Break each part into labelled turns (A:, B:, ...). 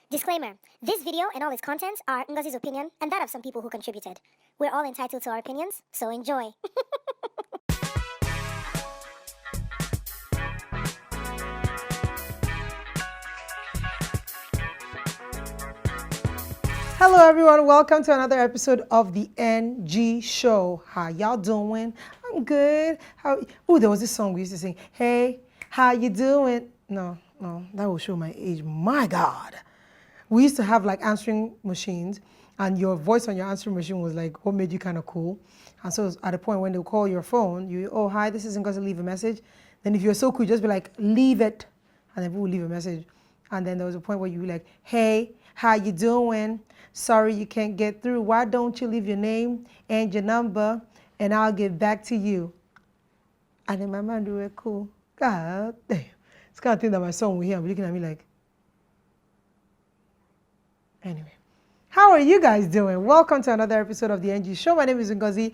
A: Disclaimer: this video and all its contents are Ngozi's opinion and that of some people who contributed. We're all entitled to our opinions, so enjoy.
B: Hello everyone, welcome to another episode of the Ngee Show. How y'all doing? I'm good. There was this song we used to sing. Hey, how you doing? No, that will show my age. My God. We used to have like answering machines, and your voice on your answering machine was like what made you kind of cool. And so at a point when they call your phone, oh hi, this is Ngozi, leave a message. Then if you're so cool, just be like, leave it, and then people will leave a message. And then there was a point where you were like, hey, how you doing? Sorry you can't get through. Why don't you leave your name and your number, and I'll get back to you. And then my mind was cool. God damn. It's kind of thing that my son will hear and be looking at me like. Anyway, how are you guys doing? Welcome to another episode of the Ngee Show. My name is Ngozi.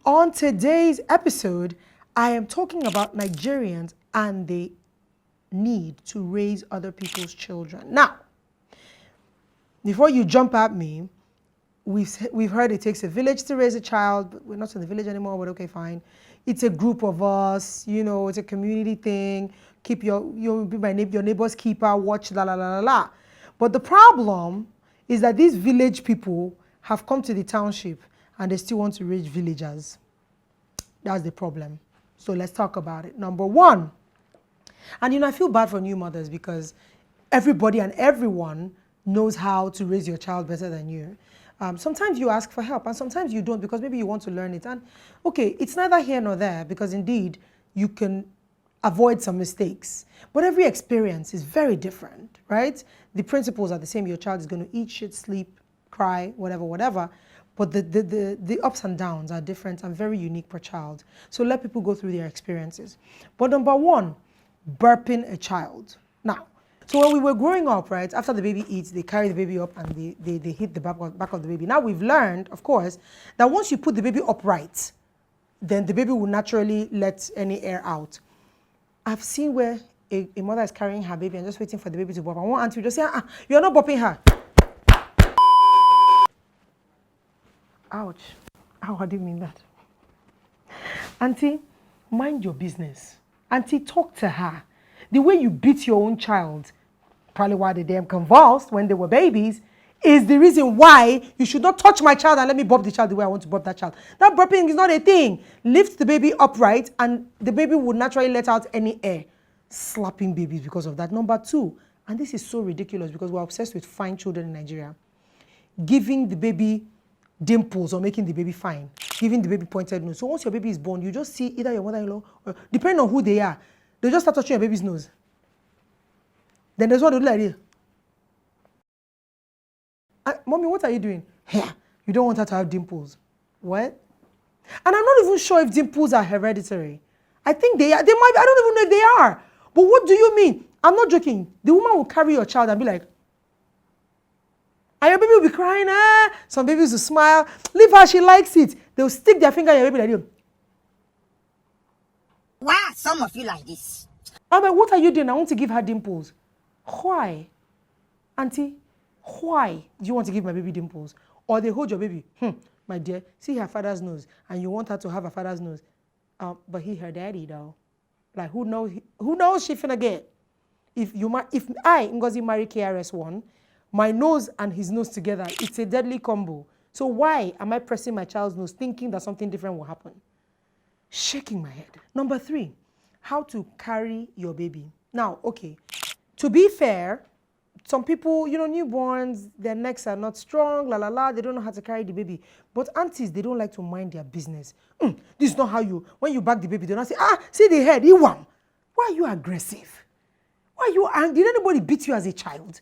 B: On today's episode, I am talking about Nigerians and the need to raise other people's children. Now, before you jump at me, we've heard it takes a village to raise a child, but we're not in the village anymore, but okay, fine. It's a group of us, it's a community thing. Keep you'll be your neighbor's keeper, watch, la la la la la. But the problem is that these village people have come to the township and they still want to raise villagers. That's the problem. So let's talk about it. Number one, and I feel bad for new mothers because everybody and everyone knows how to raise your child better than you. Sometimes you ask for help and sometimes you don't because maybe you want to learn it. And okay, it's neither here nor there because indeed you can avoid some mistakes. But every experience is very different, right? The principles are the same. Your child is going to eat, shit, sleep, cry, whatever. But the ups and downs are different and very unique per child. So let people go through their experiences. But number one, burping a child. Now, so when we were growing up, right, after the baby eats, they carry the baby up and they hit the back of the baby. Now we've learned, of course, that once you put the baby upright, then the baby will naturally let any air out. I've seen where a mother is carrying her baby and just waiting for the baby to burp. And one auntie will just say, you're not burping her. Ouch. Ow, I didn't mean that. Auntie, mind your business. Auntie, talk to her. The way you beat your own child, probably why they damn convulsed when they were babies, is the reason why you should not touch my child and let me burp the child the way I want to burp that child. That burping is not a thing. Lift the baby upright and the baby will naturally let out any air. Slapping babies because of that. Number two, and this is so ridiculous because we're obsessed with fine children in Nigeria, giving the baby dimples or making the baby fine, giving the baby pointed nose. So once your baby is born, you just see either your mother-in-law, or depending on who they are, they just start touching your baby's nose. Then there's what they do like this. Mommy, what are you doing? Yeah, you don't want her to have dimples. What? And I'm not even sure if dimples are hereditary. I think they are. They might. I don't even know if they are. But what do you mean? I'm not joking. The woman will carry your child and be like, and your baby will be crying. Some babies will smile. Leave her. She likes it. They'll stick their finger in your baby like this.
C: Why are some of you like this?
B: I'm like, what are you doing? I want to give her dimples. Why? Auntie, why do you want to give my baby dimples? Or they hold your baby. My dear, see her father's nose, and you want her to have her father's nose. But he her daddy though. Like who knows she finna get? If I, Ngozi, marry KRS-One, my nose and his nose together, it's a deadly combo. So why am I pressing my child's nose thinking that something different will happen? Shaking my head. Number three, how to carry your baby. Now, okay, to be fair, some people, newborns, their necks are not strong, they don't know how to carry the baby. But aunties, they don't like to mind their business. This is not how when you back the baby, they don't say, see the head, Iwam. Why are you aggressive? Why are you angry? Did anybody beat you as a child?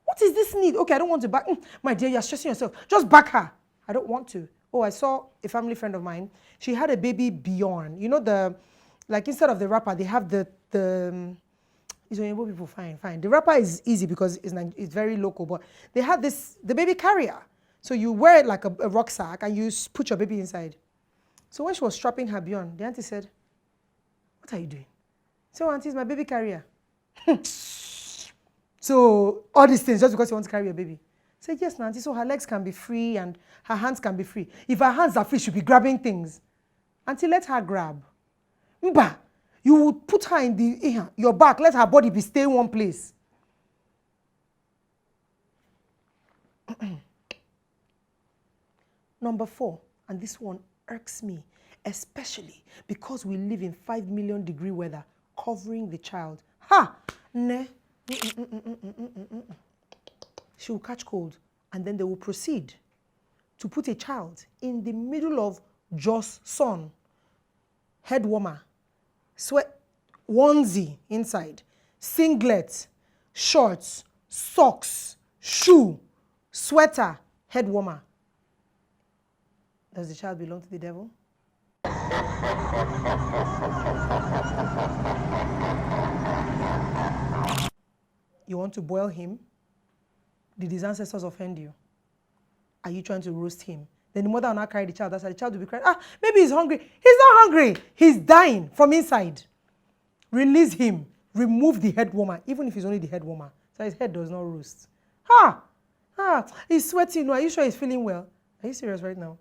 B: What is this need? Okay, I don't want to back. My dear, you're stressing yourself. Just back her. I don't want to. Oh, I saw a family friend of mine. She had a baby Bjorn. Instead of the wrapper, they have the it's Oyibo people, fine. The wrapper is easy because it's very local, but they had the baby carrier. So you wear it like a rucksack and you put your baby inside. So when she was strapping her Bjorn, the auntie said, what are you doing? So auntie, it's my baby carrier. So all these things just because you want to carry a baby. Say, yes, Nancy, so her legs can be free and her hands can be free. If her hands are free, she'll be grabbing things. Auntie, let her grab. Mba, you would put her in your back, let her body be stay in one place. Number 4, and this one irks me, especially because we live in 5 million degree weather, covering the child. Ha! Ne. She will catch cold, and then they will proceed to put a child in the middle of just sun, head warmer, sweat, onesie inside, singlet, shorts, socks, shoe, sweater, head warmer. Does the child belong to the devil? You want to boil him? Did his ancestors offend you? Are you trying to roast him? Then the mother will not carry the child. That's why the child will be crying. Maybe he's hungry. He's not hungry. He's dying from inside. Release him. Remove the head warmer, even if it's only the head warmer. So his head does not roast. He's sweating. Are you sure he's feeling well? Are you serious right now?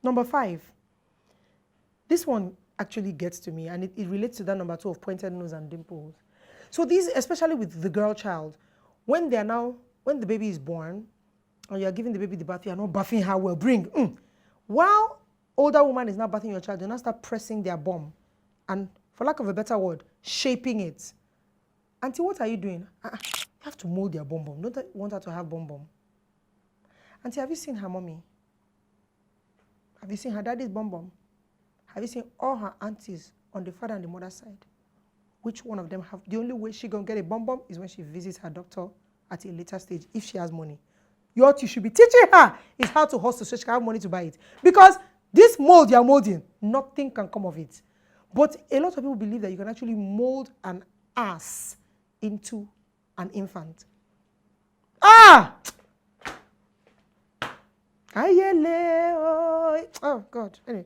B: Number 5. This one actually gets to me, and it relates to that number 2 of pointed nose and dimples. So these, especially with the girl child, when the baby is born, and you are giving the baby the bath, you are not bathing her well. While older woman is not bathing your child, they now start pressing their bum, and for lack of a better word, shaping it. Auntie, what are you doing? You have to mold your bum. Don't want her to have bum. Auntie, have you seen her mommy? Have you seen her daddy's bum? Have you seen all her aunties on the father and the mother side? Which one of them have? The only way she gonna get a bum is when she visits her doctor at a later stage, if she has money. What you should be teaching her is how to hustle so she can have money to buy it. Because this mold you're molding, nothing can come of it. But a lot of people believe that you can actually mold an ass into an infant. Oh, God. Anyway.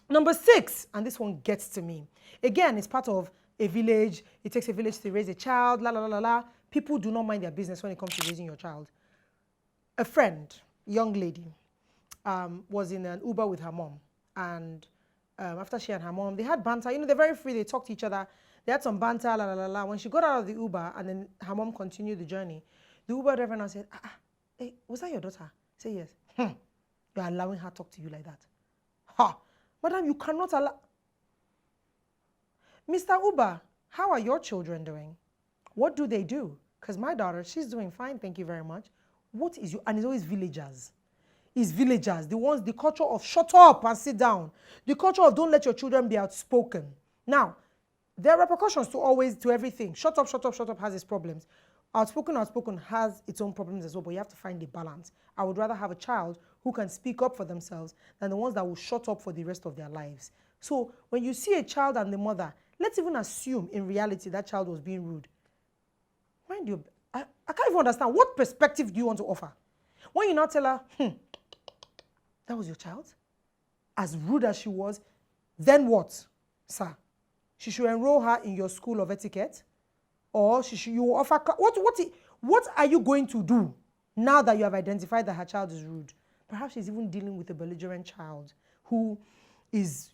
B: Number 6, and this one gets to me. Again, it's part of a village. It takes a village to raise a child, la, la, la, la, la. People do not mind their business when it comes to raising your child. A friend, young lady, was in an Uber with her mom. And after she and her mom, they had banter. They're very free. They talk to each other. They had some banter, la, la, la, la. When she got out of the Uber and then her mom continued the journey, the Uber driver now said, hey, was that your daughter? Say yes. You're allowing her to talk to you like that. Madam, you cannot allow. Mr. Uber, how are your children doing? What do they do? Because my daughter, she's doing fine, thank you very much. What is you? And it's always villagers. It's villagers, the culture of shut up and sit down. The culture of don't let your children be outspoken. Now, there are repercussions to everything. Shut up has its problems. Outspoken has its own problems as well, but you have to find a balance. I would rather have a child who can speak up for themselves than the ones that will shut up for the rest of their lives. So when you see a child and the mother, let's even assume in reality that child was being rude. Mind you, I can't even understand. What perspective do you want to offer? When you now tell her, that was your child? As rude as she was, then what, sir? She should enroll her in your school of etiquette? Or you offer, what are you going to do now that you have identified that her child is rude? Perhaps she's even dealing with a belligerent child who is,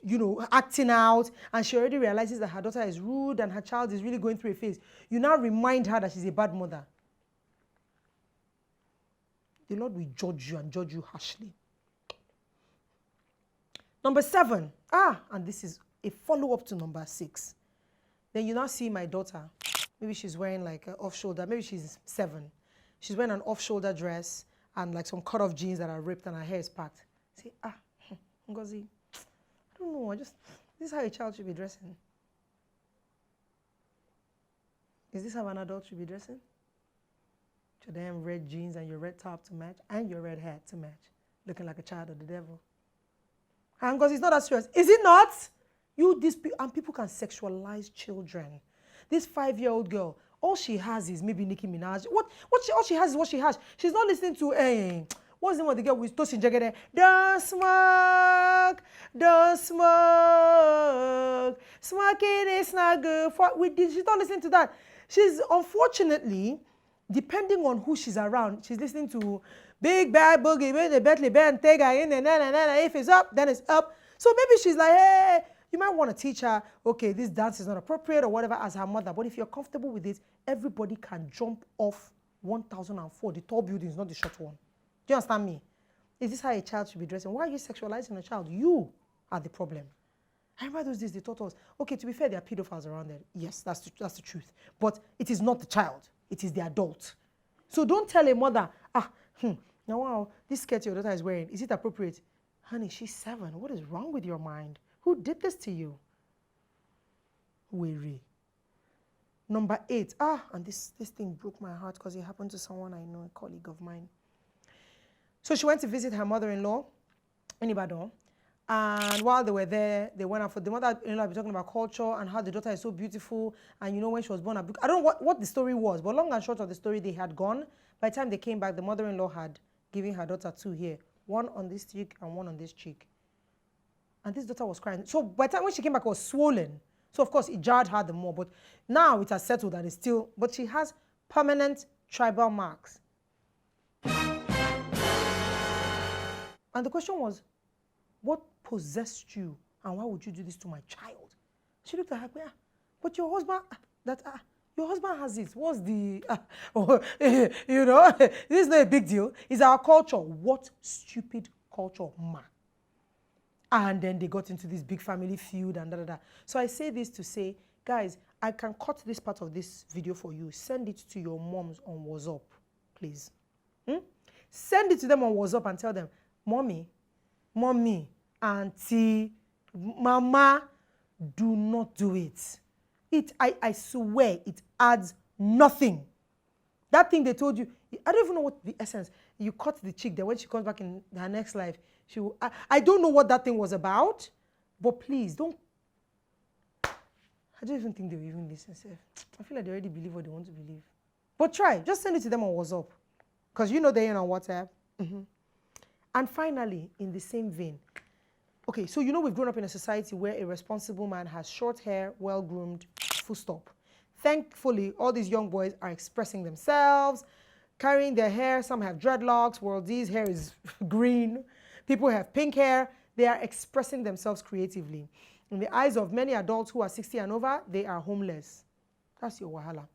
B: acting out, and she already realizes that her daughter is rude and her child is really going through a phase. You now remind her that she's a bad mother. The Lord will judge you and judge you harshly. Number 7. And this is a follow-up to number 6. Then you now see my daughter. Maybe she's wearing like an off-shoulder. Maybe she's 7. She's wearing an off-shoulder dress and like some cut-off jeans that are ripped and her hair is packed. Say, Ngozi, I don't know. This is how a child should be dressing. Is this how an adult should be dressing? Your damn red jeans and your red top to match and your red hat to match. Looking like a child of the devil. And Ngozi, it's not that serious. Is it not? And people can sexualize children. This 5-year-old girl, all she has is maybe Nicki Minaj. All she has is what she has. She's not listening to, What's the name of the girl with Tosin Jegede? Don't smoke. Smoking is not good for. She's not listening to that. She's unfortunately, depending on who she's around, she's listening to Big Bad Boogie, the Bentley Ben, if it's up, then it's up. So maybe she's like, hey, you might want to teach her, okay, this dance is not appropriate or whatever as her mother. But if you're comfortable with it, everybody can jump off 1004, the tall building is not the short one. Do you understand me? Is this how a child should be dressing? Why are you sexualizing a child? You are the problem. I remember those days they taught us, okay, to be fair, there are pedophiles around there. Yes, that's the truth. But it is not the child. It is the adult. So don't tell a mother, now wow, this skirt your daughter is wearing, is it appropriate? Honey, she's 7. What is wrong with your mind? Who did this to you? Weary. Number 8. And this thing broke my heart because it happened to someone I know, a colleague of mine. So she went to visit her mother-in-law in Ibadan. And while they were there, they went out for the mother-in-law talking about culture and how the daughter is so beautiful. And you know, when she was born, I don't know what the story was, but long and short of the story, they had gone. By the time they came back, the mother-in-law had given her daughter 2 here, one on this cheek and one on this cheek. And this daughter was crying. So by the time when she came back, it was swollen. So of course, it jarred her the more. But now it has settled and it's still, but she has permanent tribal marks. And the question was, what possessed you and why would you do this to my child? She looked at her, but your husband, your husband has it. What's the, you know, this is not a big deal. It's our culture. What stupid culture, ma? And then they got into this big family feud and da. So I say this to say, guys, I can cut this part of this video for you. Send it to your moms on WhatsApp, please. Send it to them on WhatsApp and tell them, mommy, auntie, mama, do not do it. I swear, it adds nothing. That thing they told you, I don't even know what the essence. You cut the chick, then when she comes back in her next life, she will, I don't know what that thing was about, but please don't. I don't even think they will even listen. I feel like they already believe what they want to believe. But try, just send it to them on WhatsApp, because you know they're in on WhatsApp. And finally, in the same vein, okay, so you know we've grown up in a society where a responsible man has short hair, well-groomed, full stop. Thankfully, all these young boys are expressing themselves, carrying their hair. Some have dreadlocks, Worldie's hair is green. People have pink hair. They are expressing themselves creatively. In the eyes of many adults who are 60 and over, they are homeless. That's your wahala.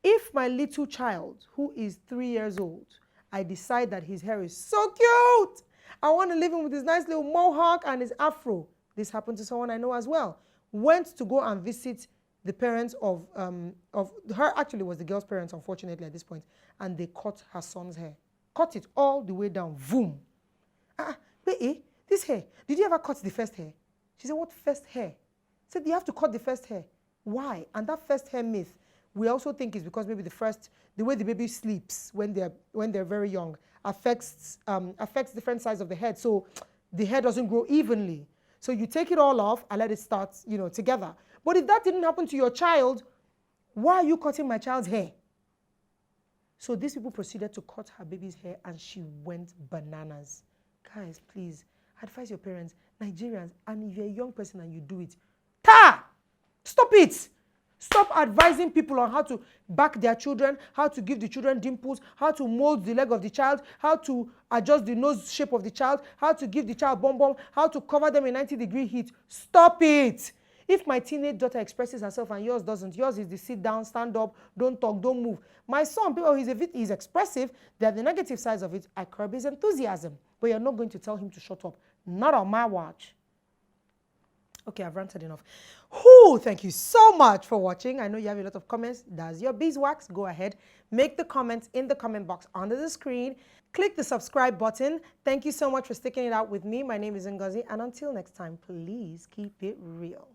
B: If my little child, who is 3 years old, I decide that his hair is so cute, I want to leave him with his nice little mohawk and his afro. This happened to someone I know as well. Went to go and visit the parents of her, actually was the girl's parents, unfortunately, at this point, and they cut her son's hair. Cut it all the way down, boom. Wait, this hair, did you ever cut the first hair? She said, what first hair? I said, you have to cut the first hair. Why? And that first hair myth, we also think is because maybe the way the baby sleeps when they're very young affects different sides of the head. So the hair doesn't grow evenly. So you take it all off and let it start, together. But if that didn't happen to your child, why are you cutting my child's hair? So these people proceeded to cut her baby's hair and she went bananas. Guys, please, advise your parents, Nigerians, and if you're a young person and you do it, stop it. Stop advising people on how to back their children, how to give the children dimples, how to mold the leg of the child, how to adjust the nose shape of the child, how to give the child bomb, how to cover them in 90-degree heat. Stop it. If my teenage daughter expresses herself and yours doesn't, yours is the sit down, stand up, don't talk, don't move. My son, he's expressive. There are the negative sides of it. I curb his enthusiasm. But you're not going to tell him to shut up. Not on my watch. Okay, I've ranted enough. Thank you so much for watching. I know you have a lot of comments. Does your beeswax? Go ahead. Make the comments in the comment box under the screen. Click the subscribe button. Thank you so much for sticking it out with me. My name is Ngozi. And until next time, please keep it real.